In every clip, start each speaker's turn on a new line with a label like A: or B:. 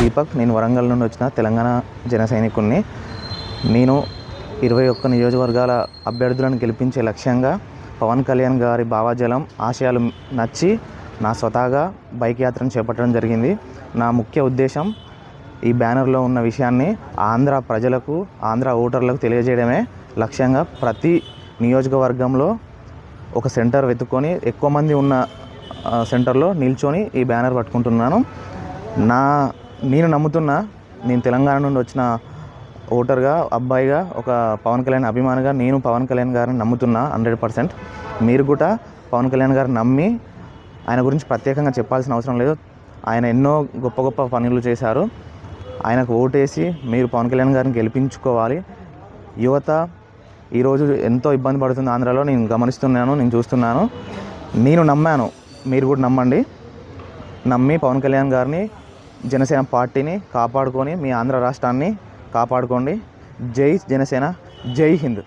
A: దీపక్. నేను వరంగల్ నుండి వచ్చిన తెలంగాణ జన సైనికుడిని. నేను 21 నియోజకవర్గాల అభ్యర్థులను గెలిపించే లక్ష్యంగా పవన్ కళ్యాణ్ గారి భావజాలం ఆశయాలు నచ్చి నా స్వతహాగా బైక్ యాత్రను చేపట్టడం జరిగింది. నా ముఖ్య ఉద్దేశం ఈ బ్యానర్లో ఉన్న విషయాన్ని ఆంధ్ర ప్రజలకు, ఆంధ్ర ఓటర్లకు తెలియజేయడమే లక్ష్యంగా ప్రతి నియోజకవర్గంలో ఒక సెంటర్ వెతుక్కొని ఎక్కువ మంది ఉన్న సెంటర్లో నిల్చొని ఈ బ్యానర్ పట్టుకుంటున్నాను. నేను నమ్ముతున్నా, నేను తెలంగాణ నుండి వచ్చిన ఓటర్గా, అబ్బాయిగా, ఒక పవన్ కళ్యాణ్ అభిమానిగా నేను పవన్ కళ్యాణ్ గారిని నమ్ముతున్నా 100%. మీరు కూడా పవన్ కళ్యాణ్ గారిని నమ్మి, ఆయన గురించి ప్రత్యేకంగా చెప్పాల్సిన అవసరం లేదు. ఆయన ఎన్నో గొప్ప గొప్ప పనులు చేశారు. ఆయనకు ఓటేసి మీరు పవన్ కళ్యాణ్ గారిని గెలిపించుకోవాలి. యువత ఈరోజు ఎంతో ఇబ్బంది పడుతుంది ఆంధ్రాలో, నేను గమనిస్తున్నాను, నేను చూస్తున్నాను. నేను నమ్మాను, మీరు కూడా నమ్మండి. నమ్మి పవన్ కళ్యాణ్ గారిని, జనసేన పార్టీని కాపాడుకొని మీ ఆంధ్ర రాష్ట్రాన్ని కాపాడుకోండి. జై జనసేన, జై హింద్.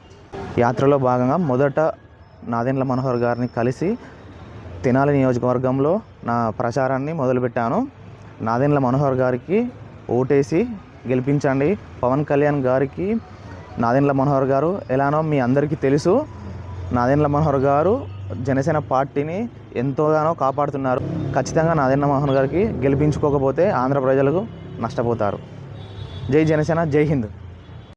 A: యాత్రలో భాగంగా మొదట నాదెండ్ల మనోహర్ గారిని కలిసి తెనాలి నియోజకవర్గంలో నా ప్రచారాన్ని మొదలుపెట్టాను. నాదెండ్ల మనోహర్ గారికి ఓటేసి గెలిపించండి. పవన్ కళ్యాణ్ గారికి నాదెండ్ల మనోహర్ గారు ఎలానో మీ అందరికీ తెలుసు. నాదెండ్ల మనోహర్ గారు జనసేన పార్టీని ఎంతోగానో కాపాడుతున్నారు. ఖచ్చితంగా నాదెండ్ల మనోహర్ గారికి గెలిపించుకోకపోతే ఆంధ్ర ప్రజలకు నష్టపోతారు. జై జనసేన, జై హింద్.